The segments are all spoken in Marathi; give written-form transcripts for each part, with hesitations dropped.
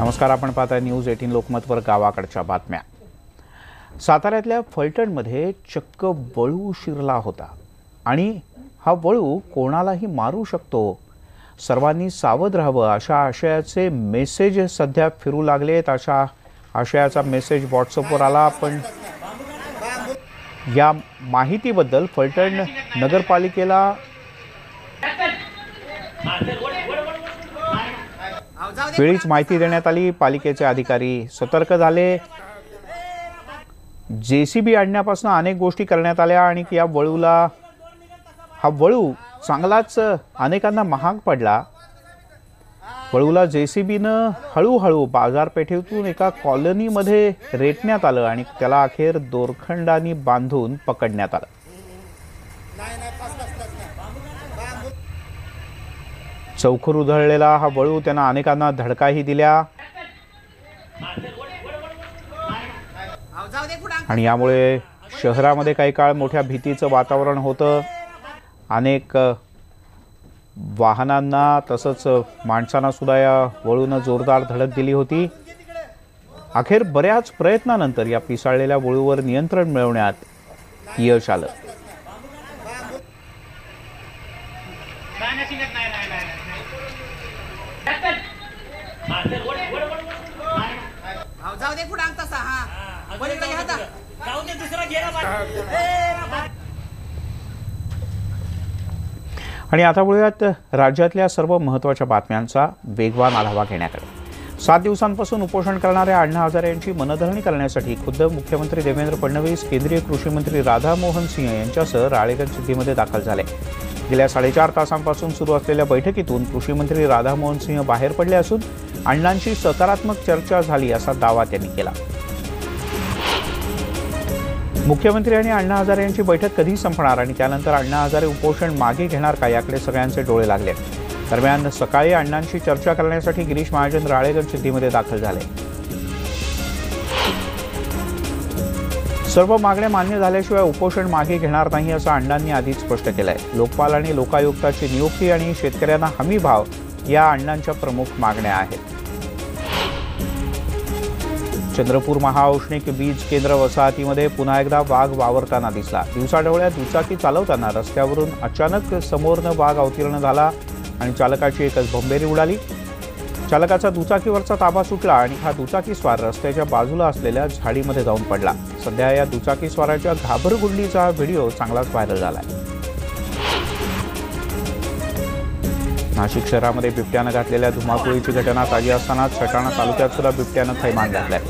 नमस्कार, आपण पाहताय न्यूज 18 लोकमतवर गावाकडच्या बातम्या। साताऱ्यातल्या फलटणमध्ये चक्क वळू शिरला होता आणि हा वळू कोणालाही मारू शकतो। सर्वांनी सावध राहावं अशा आशयाचे मेसेज सध्या फिरू लागलेत। अशा आशयाचा मेसेज व्हॉट्सअपवर आला। पण या माहितीबद्दल फलटण नगरपालिकेला वेळीच माहिती देण्यात आली। पालिकेचे अधिकारी सतर्क झाले। जेसीबी आणण्यापासून अनेक गोष्टी करण्यात आल्या आणि या हा वळू चांगलाच अनेकांना महाग पडला। वळूला जेसीबीनं हळूहळू बाजारपेठेतून एका कॉलनीमध्ये रेटण्यात आलं आणि त्याला अखेर दोरखंडानी बांधून पकडण्यात आलं। चौखर उधळलेला हा वळू त्यांना अनेकांना धडकाही दिल्या आणि यामुळे शहरामध्ये काही काळ मोठ्या भीतीचं वातावरण होतं। अनेक वाहनांना तसंच माणसांना सुद्धा या वळूनं जोरदार धडक दिली होती। अखेर बऱ्याच प्रयत्नानंतर या पिसाळलेल्या वळूवर नियंत्रण मिळवण्यात यश आलं। आणि आता वळूयात राज्यातल्या सर्व महत्त्वाच्या बातम्यांचा वेगवान आढावा घेण्याकडे। 7 दिवसांपासून उपोषण करणाऱ्या अण्णा हजारे यांची मनधरणी करण्यासाठी खुद्द मुख्यमंत्री देवेंद्र फडणवीस, केंद्रीय कृषी मंत्री राधामोहन सिंह यांच्यासह राळेगण सिद्धीमध्ये दाखल झाले। गेल्या 4.5 तासांपासून सुरू असलेल्या बैठकीतून कृषी मंत्री राधामोहन सिंह बाहेर पडले असून अण्णांशी सकारात्मक चर्चा झाली असा दावा त्यांनी केला। मुख्यमंत्री आणि अण्णा हजारे यांची बैठक कधी संपणार आणि त्यानंतर अण्णा हजारे उपोषण मागे घेणार का याकडे सगळ्यांचे डोळे लागले। दरम्यान सकाळी अण्णांशी चर्चा करण्यासाठी गिरीश महाजन राळेगण सिद्धीमध्ये दाखल झाले। सर्व मागण्या मान्य झाल्याशिवाय उपोषण मागे घेणार नाही असं अण्णांनी आधीच स्पष्ट केलंय। लोकपाल आणि लोकायुक्ताची नियुक्ती आणि शेतकऱ्यांना हमी भाव या अण्णांच्या प्रमुख मागण्या आहेत। चंद्रपूर महाऔष्णिक वीज केंद्र वसाहतीमध्ये पुन्हा एकदा वाघ वावरताना दिसला। दिवसाढवळ्या दुचाकी चालवताना रस्त्यावरून अचानक समोरनं वाघ अवतीर्ण झाला आणि चालकाची एकच भंबेरी उडाली। चालकाचा दुचाकीवरचा ताबा सुटला आणि हा दुचाकीस्वार रस्त्याच्या बाजूला असलेल्या झाडीमध्ये जाऊन पडला। सध्या या दुचाकीस्वाराच्या घाबरगुंडीचा व्हिडिओ चांगलाच व्हायरल झालाय। नाशिक शहरामध्ये बिबट्यानं घातलेल्या धुमाकुळीची घटना ताजी असताना सटाणा तालुक्यात सुद्धा बिबट्यानं थैमान घातलंय।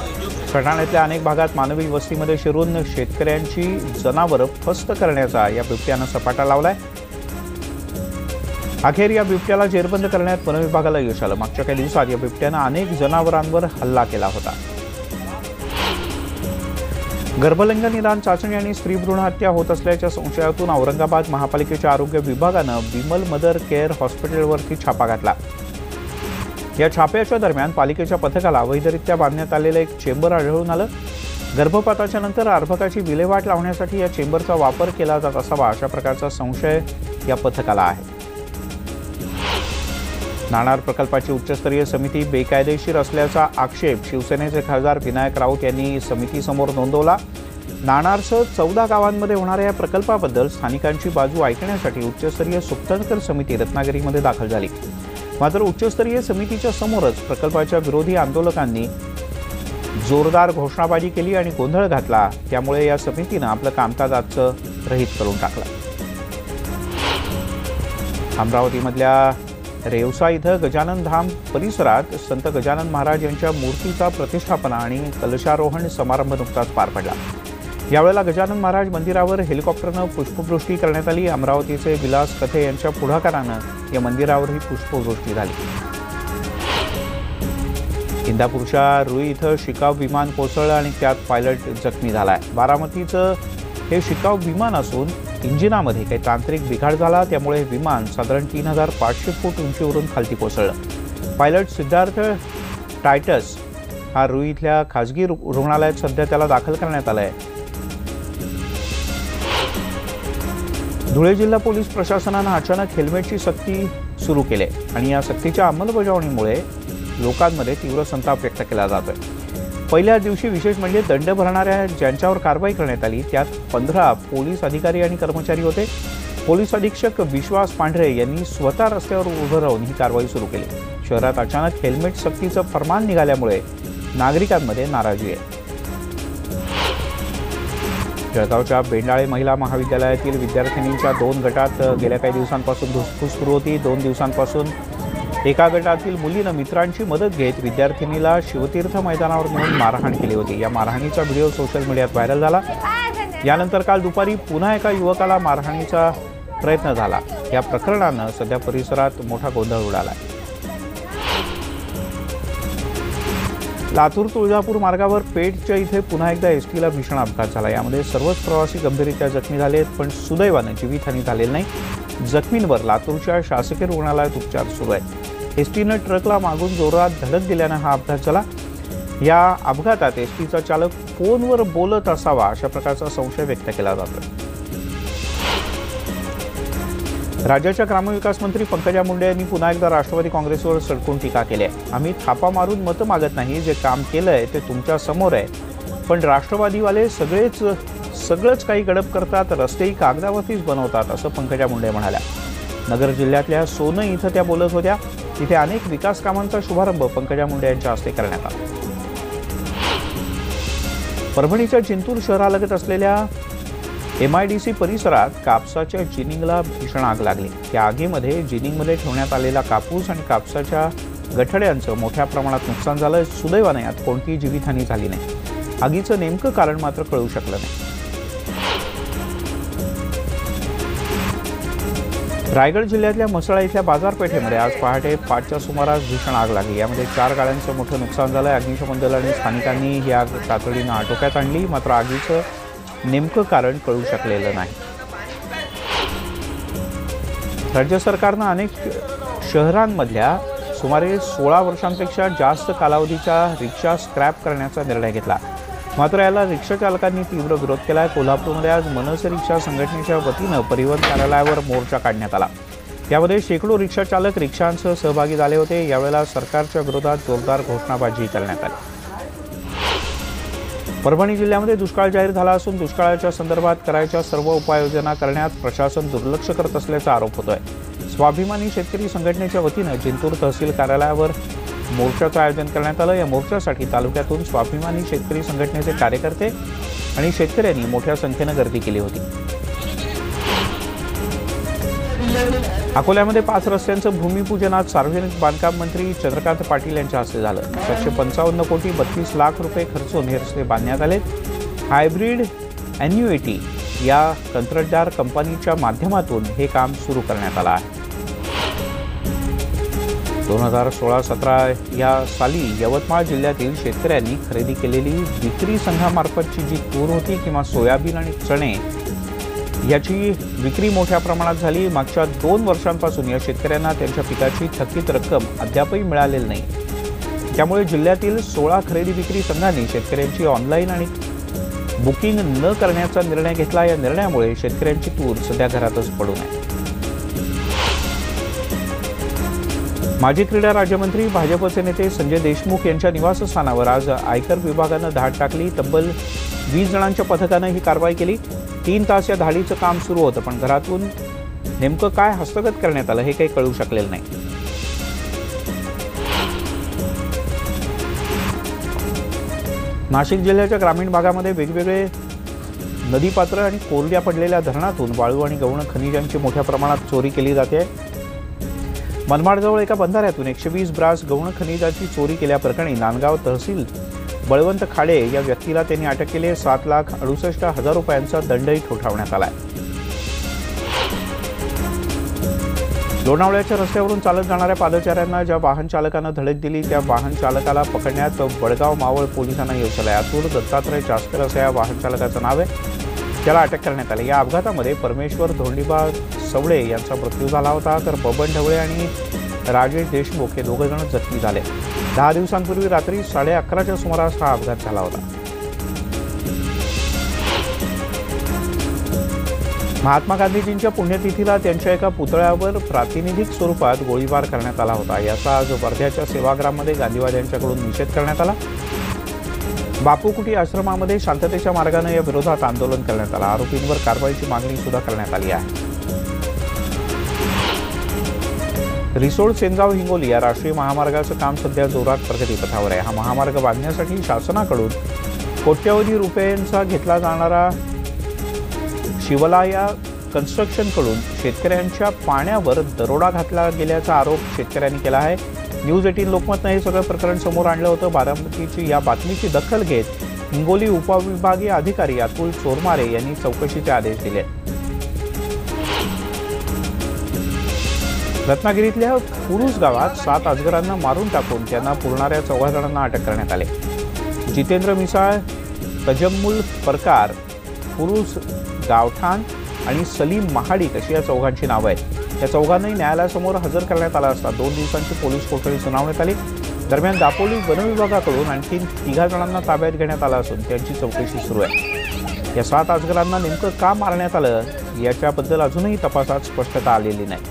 सटाण्यातल्या अनेक भागात मानवी वस्तीमध्ये शिरून शेतकऱ्यांची जनावरं फस्त करण्याचा या बिबट्यानं सपाटा लावलाय। अखेर या बिबट्याला जेरबंद करण्यात वन विभागाला यश आलं। मागच्या काही दिवसात या बिबट्यानं अनेक जनावरांवर हल्ला केला होता। गर्भलिंग निदान चाचणी आणि स्त्री भ्रूण हत्या होत असल्याच्या संशयातून औरंगाबाद महापालिकेच्या आरोग्य विभागानं विमल मदर केअर हॉस्पिटलवरती छापा घातला। या छाप्याच्या दरम्यान पालिकेच्या पथकाला अवैधरित्या बांधण्यात आलेलं एक चेंबर आढळून आलं। गर्भपाताच्या नंतर अर्भकाची विल्हेवाट लावण्यासाठी या चेंबरचा वापर केला जात असावा अशा प्रकारचा संशय या पथकाला आहे। नाणार प्रकल्पाची उच्चस्तरीय समिती बेकायदेशीर असल्याचा आक्षेप शिवसेनेचे खासदार विनायक राऊत यांनी समितीसमोर नोंदवला। नाणारसह 14 गावांमध्ये होणाऱ्या या प्रकल्पाबद्दल स्थानिकांची बाजू ऐकण्यासाठी उच्चस्तरीय सुप्तनकर समिती रत्नागिरीमध्ये दाखल झाली। मात्र उच्चस्तरीय समितीच्या समोरच प्रकल्पाच्या विरोधी आंदोलकांनी जोरदार घोषणाबाजी केली आणि गोंधळ घातला। त्यामुळे या समितीनं आपलं कामकाज आजचं रहित करून टाकलं। अमरावतीमधल्या रेवसा इथं गजानन धाम परिसरात संत गजानन महाराज यांच्या मूर्तीचा प्रतिष्ठापना आणि कलशारोहण समारंभ नुकताच पार पडला। यावेळेला गजानन महाराज मंदिरावर हेलिकॉप्टरनं पुष्पवृष्टी करण्यात आली। अमरावतीचे विलास कथे यांच्या पुढाकारानं या मंदिरावरही पुष्पवृष्टी झाली। इंदापूरच्या रुई इथं शिकाव विमान कोसळलं आणि त्यात पायलट जखमी झालाय। बारामतीचं हे शिकाव विमान असून इंजिनामध्ये काही तांत्रिक बिघाड झाला, त्यामुळे विमान साधारण 3500 फूट उंचीवरून खालती कोसळलं। पायलट सिद्धार्थ टायटस हा रुई इथल्या खासगी रुग्णालयात सध्या त्याला दाखल करण्यात आलाय। धुळे जिल्हा पोलीस प्रशासनानं अचानक हेल्मेटची सक्ती सुरू केली आणि या सक्तीच्या अंमलबजावणीमुळे लोकांमध्ये तीव्र संताप व्यक्त केला जातोय। पहिल्या दिवशी विशेष म्हणजे दंड भरणाऱ्या ज्यांच्यावर कारवाई करण्यात आली त्यात 15 पोलीस अधिकारी आणि कर्मचारी होते। पोलीस अधीक्षक विश्वास पांढरे यांनी स्वतः रस्त्यावर उभं राहून ही कारवाई सुरू केली। शहरात अचानक हेल्मेट सक्तीचं फरमान निघाल्यामुळे नागरिकांमध्ये नाराजी आहे। जळगावच्या बेंडाळे महिला महाविद्यालयातील विद्यार्थिनींच्या 2 गटात गेल्या काही दिवसांपासून धुसफूस सुरू होती। 2 दिवसांपासून एका गटातील मुलीनं मित्रांची मदत घेत विद्यार्थिनीला शिवतीर्थ मैदानावर नेऊन मारहाण केली होती। या मारहाणीचा व्हिडिओ सोशल मीडियात व्हायरल झाला। यानंतर काल दुपारी पुन्हा एका युवकाला मारहाणीचा प्रयत्न झाला। या प्रकरणानं सध्या परिसरात मोठा गोंधळ उडाला आहे। लातूर तुळजापूर मार्गावर पेठच्या इथे पुन्हा एकदा एसटीला भीषण अपघात झाला। यामध्ये सर्वच प्रवासी गंभीररीत्या जखमी झाले आहेत, पण सुदैवानं जीवितहानी झालेली नाही। जखमींवर लातूरच्या शासकीय रुग्णालयात उपचार सुरू आहेत। एसटीनं ट्रकला मागून जोरात धडक दिल्यानं हा अपघात झाला। या अपघातात एसटीचा चालक फोनवर बोलत असावा अशा प्रकारचा संशय व्यक्त केला जातोय। राज्याच्या ग्रामविकास मंत्री पंकजा मुंडे यांनी पुन्हा एकदा राष्ट्रवादी काँग्रेसवर सडकून टीका केली आहे। आम्ही थापा मारून मतं मागत नाही, जे काम केलंय ते तुमच्या समोर आहे, पण राष्ट्रवादीवाले सगळंच काही गडप करतात, रस्तेही कागदावरतीच बनवतात असं पंकजा मुंडे म्हणाल्या। नगर जिल्ह्यातल्या सोनं इथं त्या बोलत होत्या। तिथे अनेक विकास कामांचा शुभारंभ पंकजा मुंडे यांच्या हस्ते करण्यात आला। परभणीच्या जिंतूर शहरालगत असलेल्या MIDC परिसरात कापसाच्या जिनिंगला भीषण आग लागली। त्या आगीमध्ये जिनिंगमध्ये ठेवण्यात आलेला कापूस आणि कापसाच्या गठड्यांचं मोठ्या प्रमाणात नुकसान झालं। सुदैवाने यात कोणतीही जीवितहानी झाली नाही। आगीचं नेमकं कारण मात्र कळू शकलं नाही। रायगड जिल्ह्यातल्या म्हसळा इथल्या बाजारपेठेमध्ये आज पहाटे 5च्या सुमारास भीषण आग लागली। यामध्ये 4 गाड्यांचं मोठं नुकसान झालं। अग्निशमन दल आणि स्थानिकांनी ही आग तातडीनं आटोक्यात आणली, मात्र आगीचं नेमकं कारण कळू शकलेलं नाही। राज्य सरकारनं अनेक शहरांमधल्या सुमारे 16 वर्षांपेक्षा जास्त कालावधीच्या रिक्षा स्क्रॅप करण्याचा निर्णय घेतला, मात्र याला रिक्षा चालकांनी तीव्र विरोध केला। कोल्हापूरमध्ये आज मनसे रिक्षा संघटनेच्या वतीनं परिवहन कार्यालयावर मोर्चा काढण्यात आला। यामध्ये शेकडो रिक्षा चालक रिक्षांसह सहभागी झाले होते। यावेळेला सरकारच्या विरोधात जोरदार घोषणाबाजी करण्यात आली। परभणी जिल्ह्यामध्ये दुष्काळ जाहीर झाला असून दुष्काळाच्या संदर्भात करायच्या सर्व उपाययोजना करण्यात प्रशासन दुर्लक्ष करत असल्याचा आरोप होतोय। स्वाभिमानी शेतकरी संघटनेच्या वतीनं जिंतूर तहसील कार्यालयावर मोर्चाचं आयोजन करण्यात आलं। या मोर्चासाठी तालुक्यातून स्वाभिमानी शेतकरी संघटनेचे कार्यकर्ते आणि शेतकऱ्यांनी मोठ्या संख्येनं गर्दी केली होती। अकोल्यामध्ये 5 रस्त्यांचं भूमिपूजन आज सार्वजनिक बांधकाम मंत्री चंद्रकांत पाटील यांच्या हस्ते झालं। 755 कोटी 32 लाख रुपये खर्चून हे रस्ते बांधण्यात आले। हायब्रिड ॲन्युइटी या कंत्राटदार कंपनीच्या माध्यमातून हे काम सुरू करण्यात आलं आहे। 2016-17 या साली यवतमाळ जिल्ह्यातील शेतकऱ्यांनी खरेदी केलेली विक्री संघामार्फतची जी तूर होती किंवा सोयाबीन आणि चणे याची विक्री मोठ्या प्रमाणात झाली। मागच्या 2 वर्षांपासून या शेतकऱ्यांना त्यांच्या पिकाची थकीत रक्कम अद्यापही मिळालेली नाही। त्यामुळे जिल्ह्यातील 16 खरेदी विक्री संघांनी शेतकऱ्यांची ऑनलाईन आणि बुकिंग न करण्याचा निर्णय घेतला। या निर्णयामुळे शेतकऱ्यांची तूर सध्या घरातच पडून आहे। माजी क्रीडा राज्यमंत्री भाजपचे नेते संजय देशमुख यांच्या निवासस्थानावर आज आयकर विभागानं धाड टाकली। तब्बल 20 जणांच्या पथकानं ही कारवाई केली। 3 तास या धाडीचं काम सुरू होतं, पण घरातून नेमकं काय हस्तगत करण्यात आलं हे काही कळू शकलेलं नाही। नाशिक जिल्ह्याच्या ग्रामीण भागामध्ये वेगवेगळे नदीपात्र आणि कोरड्या पडलेल्या धरणातून वाळू आणि गौण खनिजांची मोठ्या प्रमाणात चोरी केली जाते। मनमाडजवळ एका बंधाऱ्यातून 120 ब्रास गौण खनिजाची चोरी केल्याप्रकरणी नांदगाव तहसील बळवंत खाडे या व्यक्तीला त्यांनी अटक केली। 7,68,000 रुपयांचा दंडही ठोठावण्यात आलाय। लोणावळ्याच्या रस्त्यावरून चालत जाणाऱ्या पादचाऱ्यांना ज्या वाहन चालकानं धडक दिली त्या वाहन चालकाला पकडण्यात बडगाव मावळ पोलिसांना यश आलंय। अतुल दत्तात्रय चास्कर असं या वाहन चालकाचं नाव आहे, त्याला अटक करण्यात आली। या अपघातामध्ये परमेश्वर धोंडीबा सवळे यांचा मृत्यू झाला होता, तर बबन ढवळे आणि राजेश देशमुख हे 2 जण जखमी झाले। 10 दिवसांपूर्वी रात्री 11:30च्या सुमारास हा अपघात झाला होता। महात्मा गांधीजींच्या पुण्यतिथीला त्यांच्या एका पुतळ्यावर प्रातिनिधिक स्वरूपात गोळीबार करण्यात आला होता. याचा आज वर्ध्याच्या सेवाग्राममध्ये गांधीवाद्यांच्याकडून निषेध करण्यात आला. बापू कुटी आश्रमामध्ये शांततेच्या मार्गाने या विरोधात आंदोलन करण्यात आलं. आरोपींवर कारवाईची मागणी सुद्धा करण्यात आली आहे. रिसोड सेनगाव हिंगोली या राष्ट्रीय महामार्गाचं काम सध्या जोरात प्रगतीपथावर आहे. हा महामार्ग बांधण्यासाठी शासनाकडून कोट्यवधी रुपयांचा घेतला जाणारा शिवलाया कन्स्ट्रक्शनकडून शेतकऱ्यांच्या पाण्यावर दरोडा घातला गेल्याचा आरोप शेतकऱ्यांनी केला आहे. न्यूज 18 लोकमतनं हे सगळं प्रकरण समोर आणलं होतं. बारामतीची या बातमीची दखल घेत हिंगोली उपविभागीय अधिकारी अतुल चोरमारे यांनी चौकशीचे आदेश दिले. रत्नागिरीतल्या पुरुष गावात 7 अजगरांना मारून टाकून त्यांना पुरणाऱ्या 14 जणांना अटक करण्यात आली. जितेंद्र मिसाळ, तजम्मुल परकार, पुरुष गावठाण आणि सलीम महाडिक अशी या चौघांची नावं आहेत. या चौघांनाही न्यायालयासमोर हजर करण्यात आलं असता 2 दिवसांची पोलीस कोठडी सुनावण्यात आली. दरम्यान दापोली वनविभागाकडून आणखी 3 जणांना ताब्यात घेण्यात आलं असून त्यांची चौकशी सुरू आहे. या 7 अजगरांना नेमकं का मारण्यात आलं याच्याबद्दल अजूनही तपासात स्पष्टता आलेली नाही.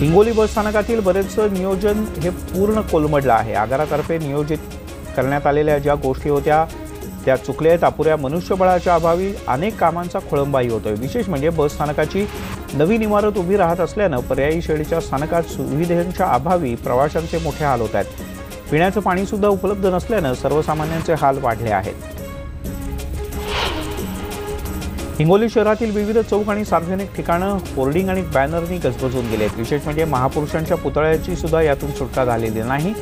हिंगोली बस स्थानकातील बरेचसं नियोजन हे पूर्ण कोलमडलं आहे. आगारातर्फे नियोजित करण्यात आलेल्या ज्या गोष्टी होत्या त्या चुकल्या आहेत. अपुऱ्या मनुष्यबळाच्या अभावी अनेक कामांचा खोळंबाही होतोय. विशेष म्हणजे बस स्थानकाची नवीन इमारत उभी राहत असल्यानं पर्यायी शेडीच्या स्थानकात सुविधांच्या अभावी प्रवाशांचे मोठे हाल होत आहेत. पिण्याचं पाणी सुद्धा उपलब्ध नसल्यानं सर्वसामान्यांचे हाल वाढले आहेत. हिंगोली शहरातील विविध चौक आणि सार्वजनिक ठिकाणं होर्डिंग आणि बॅनरनी गजबजून गेलेत. विशेष म्हणजे महापुरुषांच्या पुतळ्याची सुद्धा यातून सुटका झालेली नाही.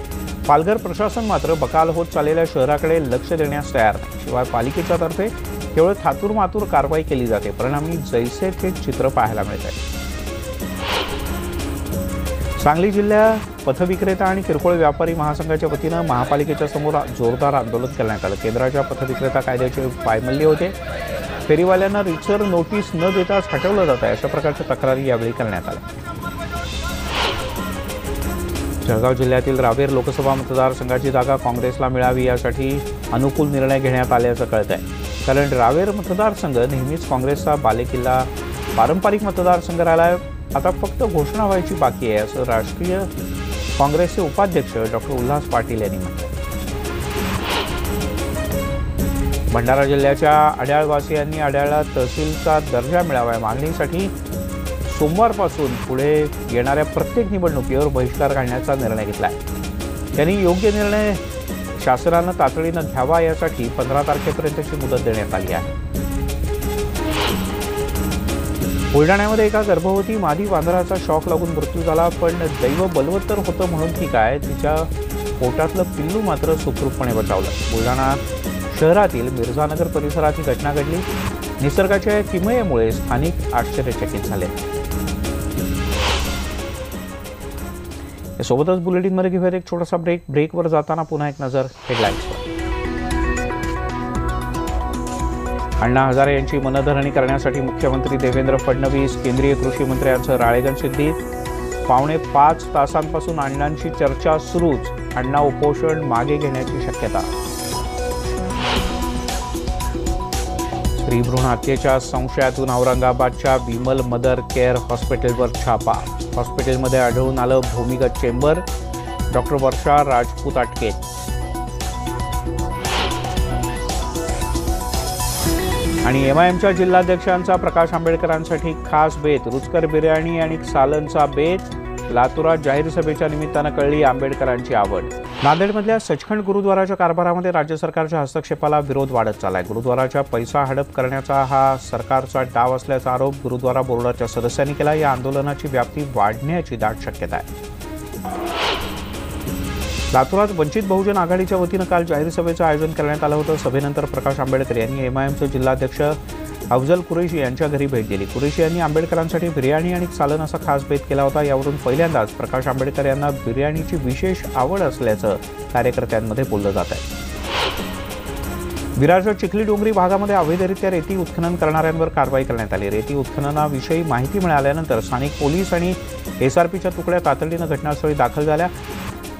पालघर प्रशासन मात्र बकाल होत चाललेल्या शहराकडे लक्ष देण्यास तयार नाही. शिवाय पालिकेच्या तर्फे केवळ थातूरमातूर कारवाई केली जाते. परिणामी जैसे थे चित्र पाहायला मिळत आहे. सांगली जिल्ह्यात पथविक्रेता आणि किरकोळ व्यापारी महासंघाच्या वतीनं महापालिकेच्या समोर जोरदार आंदोलन करण्यात आलं. केंद्राच्या पथविक्रेता कायद्याचे पायमल्ली होते. फेरीवाल्यांना रितसर नोटीस न देताच हटवलं जात आहे अशा प्रकारच्या तक्रारी यावेळी करण्यात आल्या. जळगाव जिल्ह्यातील रावेर लोकसभा मतदारसंघाची जागा काँग्रेसला मिळावी यासाठी अनुकूल निर्णय घेण्यात आल्याचं कळत आहे. कारण रावेर मतदारसंघ नेहमीच काँग्रेसचा बालेकिल्ला पारंपरिक मतदारसंघ राहिला आहे. आता फक्त घोषणा व्हायची बाकी आहे असं राष्ट्रीय काँग्रेसचे उपाध्यक्ष डॉक्टर उल्हास पाटील यांनी म्हटलं. भंडारा जिल्ह्याच्या अड्याळवासियांनी अड्याळला तहसीलचा दर्जा मिळावा या मागणीसाठी सोमवारपासून पुढे येणाऱ्या प्रत्येक निवडणुकीवर बहिष्कार घालण्याचा निर्णय घेतला आहे. त्यांनी योग्य निर्णय शासनानं तातडीनं घ्यावा यासाठी 15 तारखेपर्यंतची मुदत देण्यात आली आहे. बुलढाण्यामध्ये एका गर्भवती मादी वानराचा शॉक लागून मृत्यू झाला. पण दैव बलवत्तर होतं म्हणून की काय तिच्या पोटातलं पिल्लू मात्र सुखरूपपणे बचावलं. बुलढाणा शहरातील मिर्झानगर परिसरात ही घटना घडली. निसर्गाच्या किमयेमुळे स्थानिक आश्चर्यचकित झाले. यासोबतच बुलेटिनमध्ये घेऊयात एक छोटासा ब्रेकवर जाताना पुन्हा एक नजर हेडलाईन्सवर. अण्णा हजारे यांची मनधरणी करण्यासाठी मुख्यमंत्री देवेंद्र फडणवीस, केंद्रीय कृषी मंत्र्यांचं राळेगण सिद्धीत. 4.5 तासांपासून अण्णांची चर्चा सुरूच. अण्णा उपोषण मागे घेण्याची शक्यता. स्त्रीभ्रूण हत्येच्या संशयातून औरंगाबादच्या विमल मदर केअर हॉस्पिटलवर छापा. हॉस्पिटलमध्ये आढळून आलं भूमिगत चेंबर. डॉक्टर वर्षा राजपूत अटकेत. आणि एमआयएमच्या जिल्हाध्यक्षांचा प्रकाश आंबेडकरांसाठी खास बेत. रुचकर बिर्याणी आणि सालनचा बेत. लातूरात जाहीर सभेच्या निमित्तानं कळली आंबेडकरांची आवड. नांदेडमधल्या सचखंड गुरुद्वाराच्या कारभारामध्ये राज्य सरकारच्या हस्तक्षेपाला विरोध वाढत चाललाय. गुरुद्वाराच्या पैसा हडप करण्याचा हा सरकारचा डाव असल्याचा आरोप गुरुद्वारा बोर्डाच्या सदस्यांनी केला. या आंदोलनाची व्याप्ती वाढण्याची दाट शक्यता आहे. लातूरात वंचित बहुजन आघाडीच्या वतीनं काल जाहीर सभेचं आयोजन करण्यात आलं होतं. सभेनंतर प्रकाश आंबेडकर यांनी एमआयएमचे जिल्हाध्यक्ष अफजल कुरेशी यांच्या घरी भेट दिली. कुरेशी यांनी आंबेडकरांसाठी बिर्याणी आणि सालन असा खास बेत केला होता. यावरून पहिल्यांदाच प्रकाश आंबेडकर यांना बिर्याणीची विशेष आवड असल्याचं कार्यकर्त्यांमध्ये बोललं जात आहे. विरारच्या चिखली डोंगरी भागामध्ये अवैधरित्या रेती उत्खनन करणाऱ्यांवर कारवाई करण्यात आली. रेती उत्खननाविषयी माहिती मिळाल्यानंतर स्थानिक पोलीस आणि एसआरपीच्या तुकड्या तातडीनं घटनास्थळी दाखल झाल्या.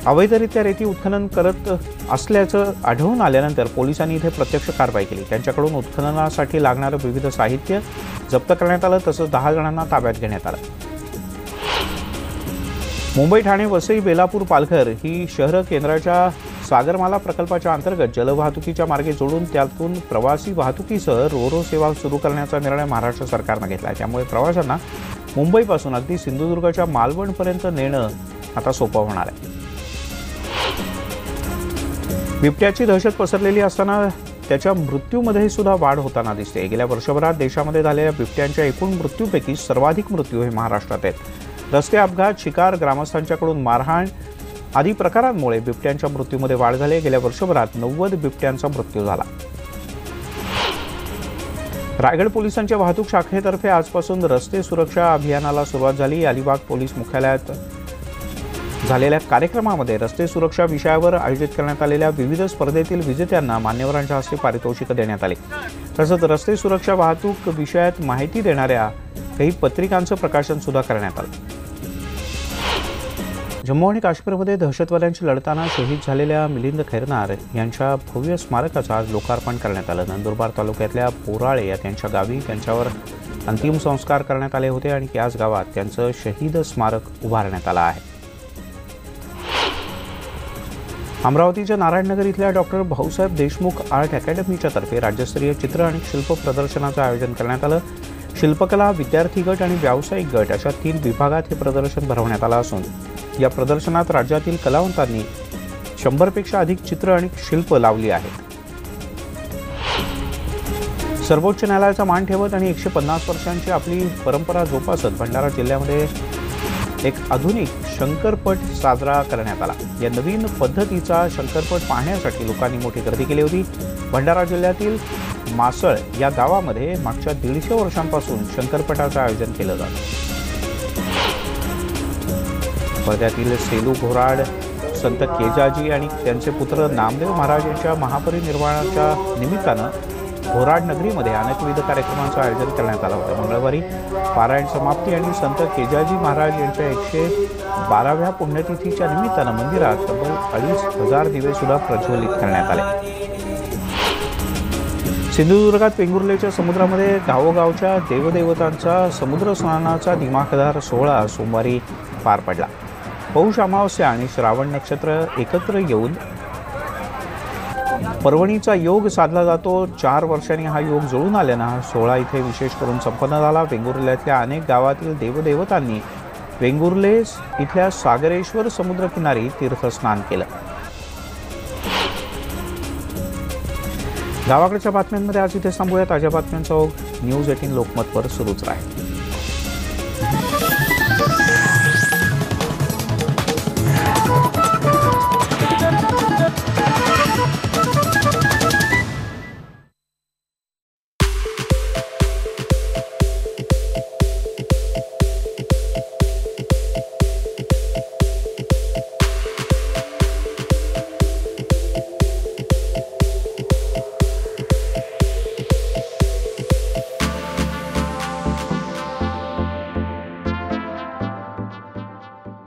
अवैधरित्या रेती उत्खनन करत असल्याचं आढळून आल्यानंतर पोलिसांनी इथे प्रत्यक्ष कारवाई केली। त्यांच्याकडून उत्खननासाठी लागणारं विविध साहित्य जप्त करण्यात आलं, तसंच 10 जणांना ताब्यात घेण्यात आलं। मुंबई, ठाणे, वसई, बेलापूर, पालघर ही शहरं केंद्राच्या सागरमाला प्रकल्पाच्या अंतर्गत जलवाहतुकीच्या मार्गे जोडून त्यातून प्रवासी वाहतुकीसह रोरो सेवा सुरू करण्याचा निर्णय महाराष्ट्र सरकारनं घेतला आहे। त्यामुळे प्रवाशांना मुंबईपासून अगदी सिंधुदुर्गच्या मालवणपर्यंत नेणं आता सोपं होणार आहे। बिबट्याची दहशत पसरलेली असताना त्याच्या मृत्यूमध्ये सुद्धा वाढ होताना दिसते। गेल्या वर्षभरात देशामध्ये झालेल्या बिबट्यांच्या एकूण मृत्यूपैकी सर्वाधिक मृत्यू हे महाराष्ट्रात आहेत। रस्ते अपघात, शिकार, ग्रामस्थांच्याकडून मारहाण आदी प्रकारांमुळे बिबट्यांच्या मृत्यूमध्ये वाढ झाली। गेल्या वर्षभरात 90 बिबट्यांचा मृत्यू झाला। रायगड पोलिसांच्या वाहतूक शाखेतर्फे आजपासून रस्ते सुरक्षा अभियानाला सुरुवात झाली। अलिबाग पोलीस मुख्यालयात झालेल्या कार्यक्रमामध्ये रस्ते सुरक्षा विषयावर आयोजित करण्यात आलेल्या विविध स्पर्धेतील विजेत्यांना मान्यवरांच्या हस्ते पारितोषिक देण्यात आले। तसंच रस्ते सुरक्षा वाहतूक विषयात माहिती देणाऱ्या काही पत्रिकांचं प्रकाशन सुद्धा करण्यात आलं। जम्मू आणि काश्मीरमध्ये दहशतवाद्यांशी लढताना शहीद झालेल्या मिलिंद खैरनार यांच्या भव्य स्मारकाचं आज लोकार्पण करण्यात आलं। नंदुरबार तालुक्यातल्या पोराळे या त्यांच्या गावी त्यांच्यावर अंतिम संस्कार करण्यात आले होते आणि याच गावात त्यांचं शहीद स्मारक उभारण्यात आलं आहे। अमरावतीच्या नारायणनगर इथल्या डॉक्टर भाऊसाहेब देशमुख आर्ट अकॅडमीच्या तर्फे राज्यस्तरीय चित्र आणि शिल्प प्रदर्शनाचं आयोजन करण्यात आलं। शिल्पकला, विद्यार्थी गट आणि व्यावसायिक गट अशा 3 विभागात हे प्रदर्शन भरवण्यात आलं असून या प्रदर्शनात राज्यातील कलावंतांनी 100पेक्षा अधिक चित्र आणि शिल्प लावली आहेत। सर्वोच्च न्यायालयाचा मान ठेवत आणि 150 वर्षांची आपली परंपरा जोपासत भंडारा जिल्ह्यामध्ये एक आधुनिक शंकरपट साजरा करण्यात आला। या नवीन पद्धतीचा शंकरपट पाहण्यासाठी लोकांनी मोठी गर्दी केली होती। भंडारा जिल्ह्यातील मासळ या गावामध्ये मागच्या 150 वर्षांपासून शंकरपटाचं आयोजन केलं जातं। वर्ध्यातील सेलू घोराड संत केजाजी आणि त्यांचे पुत्र नामदेव महाराज यांच्या महापरिनिर्वाणाच्या निमित्तानं घोराड नगरीमध्ये अनेकविध कार्यक्रमांचं आयोजन करण्यात आलं होतं। मंगळवारी पारायण समाप्ती आणि संत केजाजी महाराज यांच्या 112व्या पुण्यतिथीच्या निमित्तानं मंदिरात तब्बल 2,500 दिवे सुद्धा प्रज्वलित करण्यात आले। सिंधुदुर्गात वेंगुर्लेच्या समुद्रामध्ये गावोगावच्या देवदेवतांचा समुद्र स्नानाचा दिमाखदार सोहळा सोमवारी पार पडला। पौष अमावस्या आणि श्रावण नक्षत्र एकत्र येऊन पर्वणीचा योग साधला जातो। 4 वर्षांनी हा योग जुळून आल्यानं हा सोहळा इथे विशेष करून संपन्न झाला। वेंगुर्ल्यातल्या अनेक गावातील देवदेवतांनी वेंगुर्ले इथल्या सागरेश्वर समुद्रकिनारी तीर्थस्नान केलं। गावाकडच्या बातम्यांमध्ये आज इथे थांबूया। ताज्या बातम्यांचा ओघ न्यूज 18 लोकमतवर सुरूच राहील।